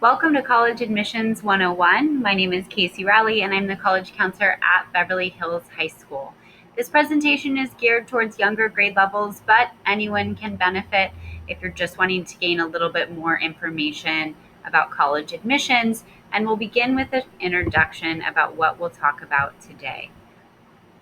Welcome to College Admissions 101. My name is Casey Rowley, and I'm the college counselor at Beverly Hills High School. This presentation is geared towards younger grade levels, but anyone can benefit if you're just wanting to gain a little bit more information about college admissions. And we'll begin with an introduction about what we'll talk about today.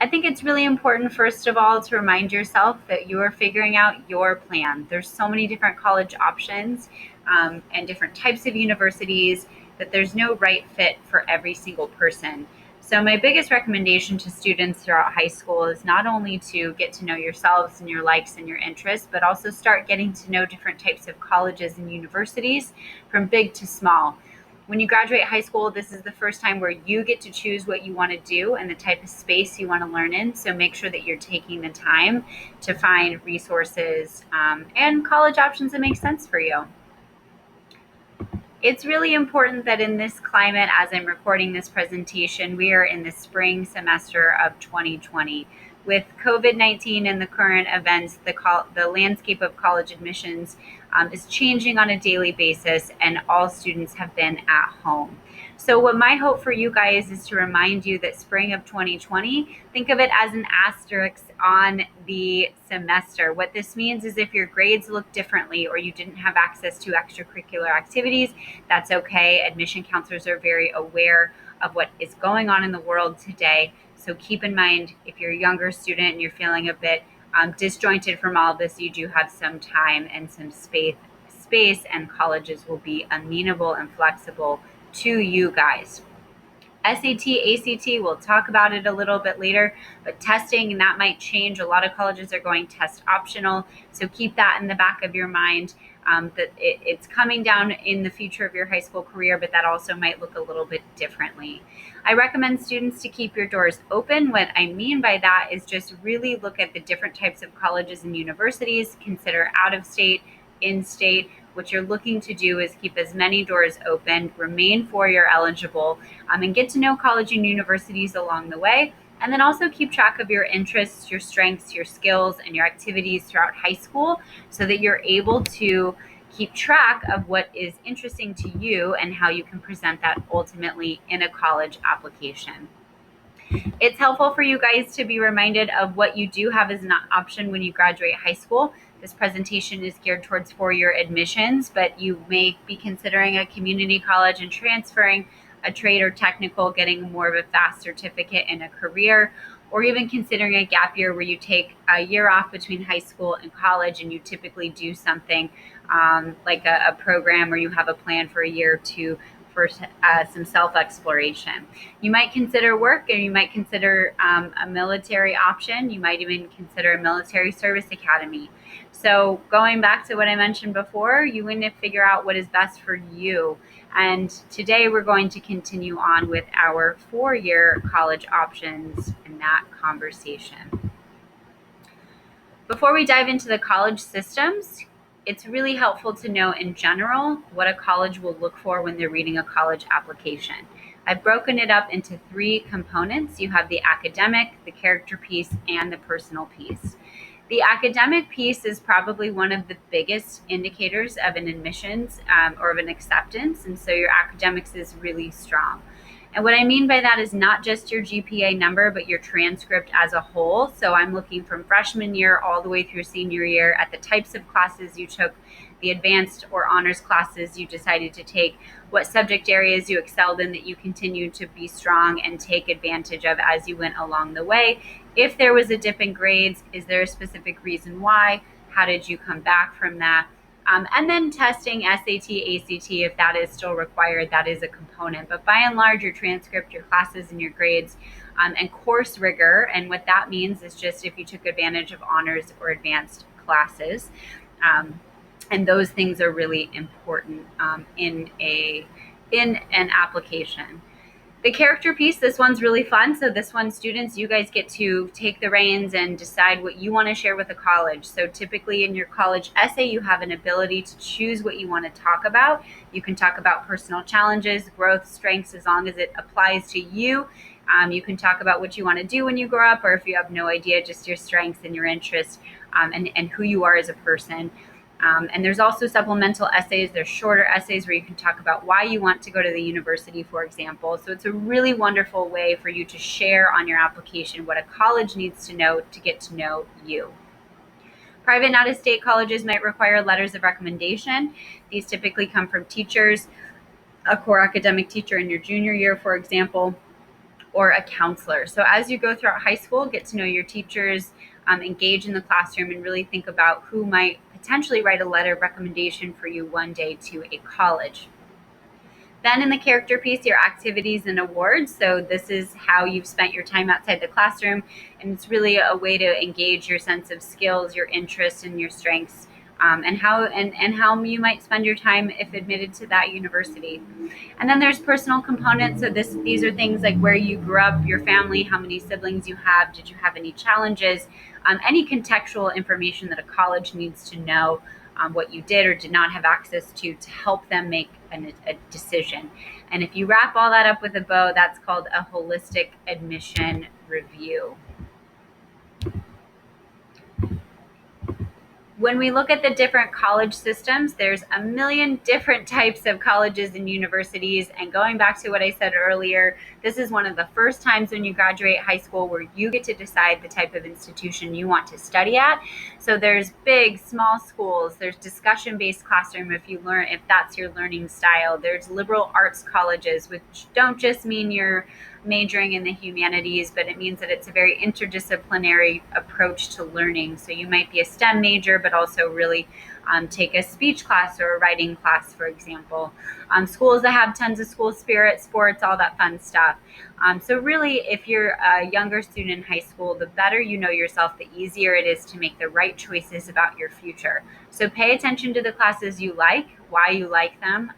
I think it's really important, first of all, to remind yourself that you are figuring out your plan. There's so many different college options and different types of universities that there's no right fit for every single person. So my biggest recommendation to students throughout high school is not only to get to know yourselves and your likes and your interests, but also start getting to know different types of colleges and universities from big to small. When you graduate high school, this is the first time where you get to choose what you want to do and the type of space you want to learn in. So make sure that you're taking the time to find resources and college options that make sense for you. It's really important that in this climate, as I'm recording this presentation, we are in the spring semester of 2020. With COVID-19 and the current events, the landscape of college admissions is changing on a daily basis, and all students have been at home. So what my hope for you guys is to remind you that spring of 2020, think of it as an asterisk on the semester. What this means is if your grades look differently or you didn't have access to extracurricular activities, that's okay. Admission counselors are very aware of what is going on in the world today. So keep in mind, if you're a younger student and you're feeling a bit disjointed from all of this, you do have some time and some space, and colleges will be amenable and flexible to you guys. SAT, ACT, we'll talk about it a little bit later, but testing, and that might change. A lot of colleges are going test optional, so keep that in the back of your mind, that it's coming down in the future of your high school career, but that also might look a little bit differently. I recommend students to keep your doors open. What I mean by that is just really look at the different types of colleges and universities, consider out of state, in state. What you're looking to do is keep as many doors open, remain four-year eligible, and get to know college and universities along the way. And then also keep track of your interests, your strengths, your skills, and your activities throughout high school so that you're able to keep track of what is interesting to you and how you can present that ultimately in a college application. It's helpful for you guys to be reminded of what you do have as an option when you graduate high school. This presentation is geared towards four-year admissions, but you may be considering a community college and transferring, a trade or technical, getting more of a fast certificate in a career, or even considering a gap year where you take a year off between high school and college and you typically do something like a program, or you have a plan for a year or two for some self-exploration. You might consider work, or you might consider a military option. You might even consider a military service academy. So going back to what I mentioned before, you want to figure out what is best for you. And today we're going to continue on with our four-year college options in that conversation. Before we dive into the college systems, it's really helpful to know in general what a college will look for when they're reading a college application. I've broken it up into three components. You have the academic, the character piece, and the personal piece. The academic piece is probably one of the biggest indicators of an admissions or of an acceptance, and so your academics is really strong. And what I mean by that is not just your GPA number, but your transcript as a whole. So I'm looking from freshman year all the way through senior year at the types of classes you took, the advanced or honors classes you decided to take, what subject areas you excelled in that you continued to be strong and take advantage of as you went along the way. If there was a dip in grades, is there a specific reason why? How did you come back from that? And then testing SAT, ACT, if that is still required, that is a component. But by and large, your transcript, your classes, and your grades, and course rigor. And what that means is just if you took advantage of honors or advanced classes. And those things are really important in an application. The character piece, this one's really fun. So this one, students, you guys get to take the reins and decide what you want to share with the college. So typically in your college essay, you have an ability to choose what you want to talk about. You can talk about personal challenges, growth, strengths, as long as it applies to you. You can talk about what you want to do when you grow up, or if you have no idea, just your strengths and your interests and who you are as a person. And there's also supplemental essays. There's shorter essays where you can talk about why you want to go to the university, for example. So it's a really wonderful way for you to share on your application what a college needs to know to get to know you. Private and out-of-state colleges might require letters of recommendation. These typically come from teachers, a core academic teacher in your junior year, for example, or a counselor. So as you go throughout high school, get to know your teachers, engage in the classroom, and really think about who might potentially write a letter of recommendation for you one day to a college. Then in the character piece, your activities and awards. So this is how you've spent your time outside the classroom, and it's really a way to engage your sense of skills, your interests, and your strengths, and how you might spend your time if admitted to that university. And then there's personal components. So these are things like where you grew up, your family, how many siblings you have, did you have any challenges, any contextual information that a college needs to know, what you did or did not have access to help them make a decision. And if you wrap all that up with a bow, that's called a holistic admission review. When we look at the different college systems, there's a million different types of colleges and universities. And going back to what I said earlier, this is one of the first times when you graduate high school where you get to decide the type of institution you want to study at. So there's big, small schools. There's discussion-based classroom if that's your learning style. There's liberal arts colleges, which don't just mean you're majoring in the humanities, but it means that it's a very interdisciplinary approach to learning. So you might be a STEM major, but also really take a speech class or a writing class, for example. Schools that have tons of school spirit, sports, all that fun stuff. So really, if you're a younger student in high school, the better you know yourself, the easier it is to make the right choices about your future. So pay attention to the classes you like, why you like them,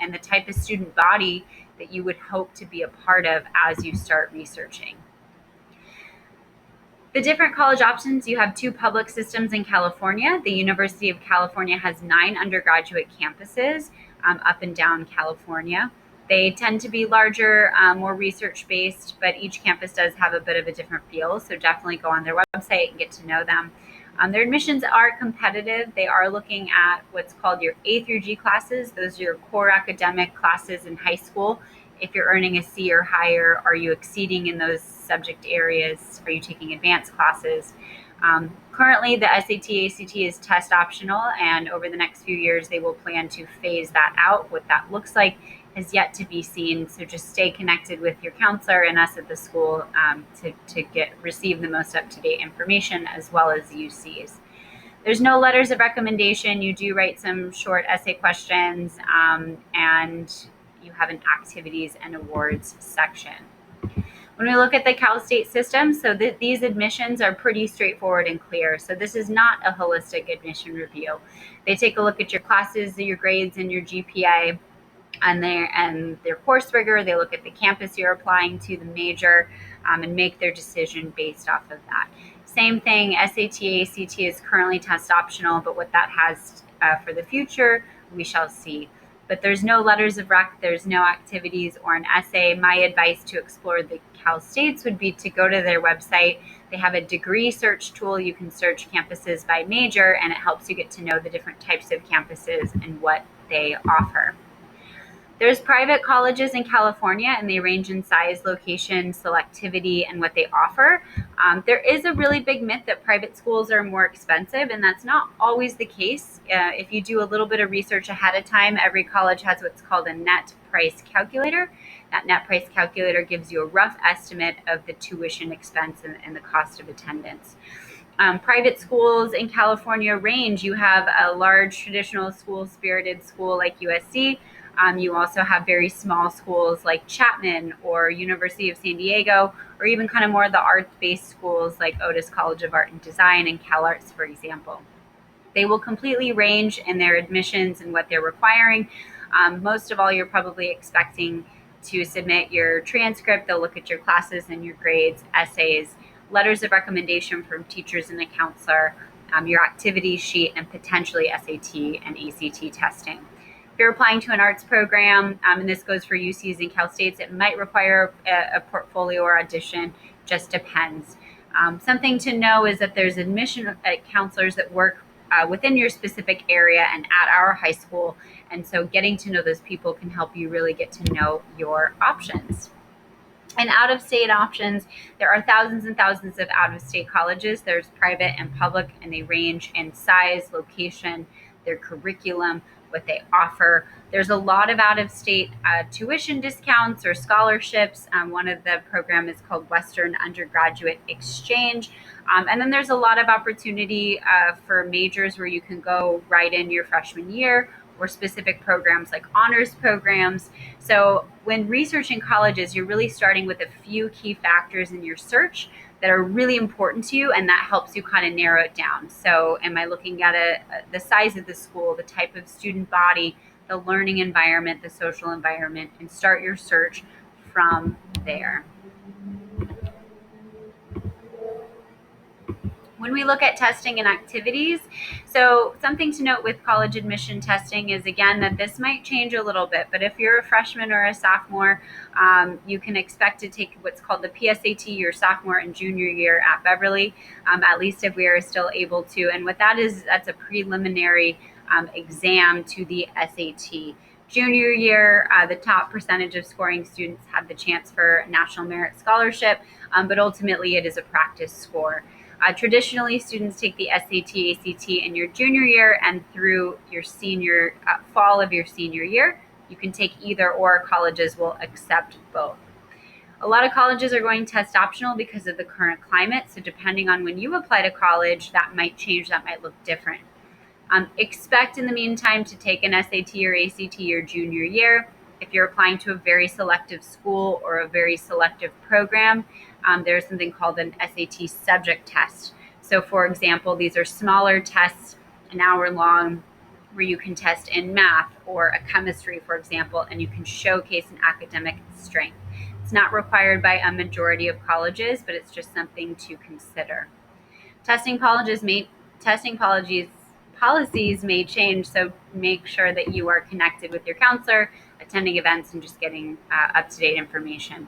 and the type of student body that you would hope to be a part of as you start researching. The different college options, you have 2 public systems in California. The University of California has 9 undergraduate campuses up and down California. They tend to be larger, more research-based, but each campus does have a bit of a different feel, so definitely go on their website and get to know them. Their admissions are competitive. They are looking at what's called your A through G classes. Those are your core academic classes in high school. If you're earning a C or higher, are you exceeding in those subject areas? Are you taking advanced classes? Currently, the SAT, ACT is test optional, and over the next few years, they will plan to phase that out. What that looks like is yet to be seen. So just stay connected with your counselor and us at the school to receive the most up-to-date information, as well as UCs. There's no letters of recommendation. You do write some short essay questions, and you have an activities and awards section. When we look at the Cal State system, so these admissions are pretty straightforward and clear. So this is not a holistic admission review. They take a look at your classes, your grades, and your GPA, and their course rigor. They look at the campus you're applying to, the major, and make their decision based off of that. Same thing, SAT, ACT is currently test optional, but what that has for the future, we shall see. But there's no letters of rec, there's no activities or an essay. My advice to explore the Cal States would be to go to their website. They have a degree search tool. You can search campuses by major, and it helps you get to know the different types of campuses and what they offer. There's private colleges in California, and they range in size, location, selectivity, and what they offer. There is a really big myth that private schools are more expensive, and that's not always the case. If you do a little bit of research ahead of time, every college has what's called a net price calculator. That net price calculator gives you a rough estimate of the tuition expense and the cost of attendance. Private schools in California range. You have a large traditional school-spirited school like USC. You also have very small schools like Chapman or University of San Diego, or even kind of more of the arts-based schools like Otis College of Art and Design and CalArts, for example. They will completely range in their admissions and what they're requiring. Most of all, you're probably expecting to submit your transcript. They'll look at your classes and your grades, essays, letters of recommendation from teachers and a counselor, your activity sheet, and potentially SAT and ACT testing. If you're applying to an arts program, and this goes for UCs and Cal States, it might require a portfolio or audition, just depends. Something to know is that there's admission counselors that work within your specific area and at our high school. And so getting to know those people can help you really get to know your options. And out-of-state options, there are thousands and thousands of out-of-state colleges. There's private and public, and they range in size, location, their curriculum, what they offer. There's a lot of out-of-state tuition discounts or scholarships. One of the programs is called Western Undergraduate Exchange. And then there's a lot of opportunity for majors where you can go right in your freshman year, or specific programs like honors programs. So when researching colleges, you're really starting with a few key factors in your search that are really important to you, and that helps you kind of narrow it down. So am I looking at the size of the school, the type of student body, the learning environment, the social environment, and start your search from there. When we look at testing and activities, so something to note with college admission testing is, again, that this might change a little bit, but if you're a freshman or a sophomore, you can expect to take what's called the PSAT your sophomore and junior year at Beverly, at least if we are still able to. And what that is, that's a preliminary exam to the SAT. Junior year, the top percentage of scoring students have the chance for National Merit Scholarship, but ultimately it is a practice score. Traditionally, students take the SAT, ACT in your junior year, and through your senior fall of your senior year, you can take either, or colleges will accept both. A lot of colleges are going test optional because of the current climate. So depending on when you apply to college, that might change, that might look different. Expect in the meantime to take an SAT or ACT your junior year. If you're applying to a very selective school or a very selective program, there's something called an SAT subject test. So for example, these are smaller tests, an hour long, where you can test in math or a chemistry, for example, and you can showcase an academic strength. It's not required by a majority of colleges, but it's just something to consider. Testing policies may change, so make sure that you are connected with your counselor, attending events, and just getting up-to-date information.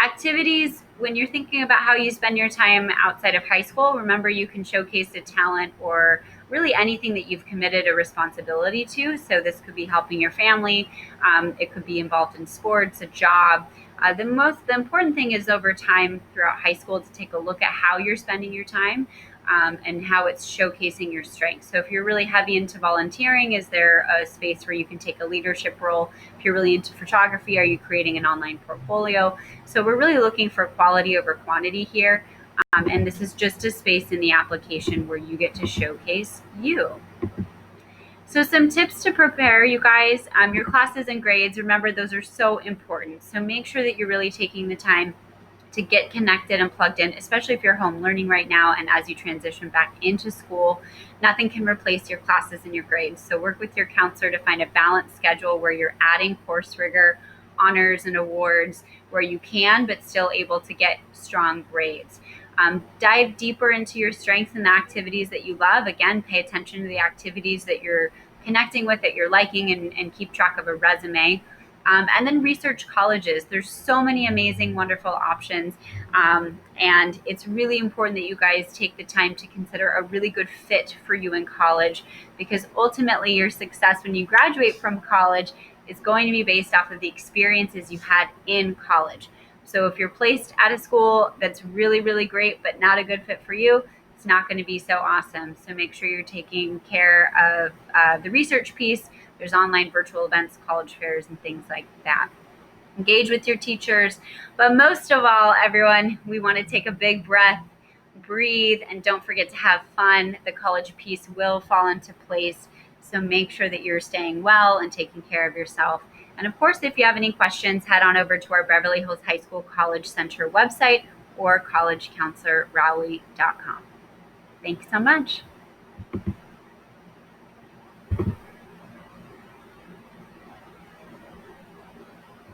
Activities, when you're thinking about how you spend your time outside of high school, remember you can showcase a talent or really anything that you've committed a responsibility to. So this could be helping your family, it could be involved in sports, a job. The important thing is over time throughout high school to take a look at how you're spending your time. And how it's showcasing your strengths. So if you're really heavy into volunteering, is there a space where you can take a leadership role? If you're really into photography, are you creating an online portfolio? So we're really looking for quality over quantity here. And this is just a space in the application where you get to showcase you. So some tips to prepare, you guys, your classes and grades, remember those are so important. So make sure that you're really taking the time to get connected and plugged in, especially if you're home learning right now and as you transition back into school. Nothing can replace your classes and your grades. So work with your counselor to find a balanced schedule where you're adding course rigor, honors, and awards where you can, but still able to get strong grades. Dive deeper into your strengths and the activities that you love. Again, pay attention to the activities that you're connecting with, that you're liking, and keep track of a resume. And then research colleges. There's so many amazing, wonderful options. And it's really important that you guys take the time to consider a really good fit for you in college, because ultimately your success when you graduate from college is going to be based off of the experiences you had in college. So if you're placed at a school that's really, really great, but not a good fit for you, it's not going to be so awesome. So make sure you're taking care of the research piece. There's online virtual events, college fairs, and things like that. Engage with your teachers. But most of all, everyone, we want to take a big breath, breathe, and don't forget to have fun. The college piece will fall into place. So make sure that you're staying well and taking care of yourself. And of course, if you have any questions, head on over to our Beverly Hills High School College Center website or collegecounselorrowley.com. Thanks so much.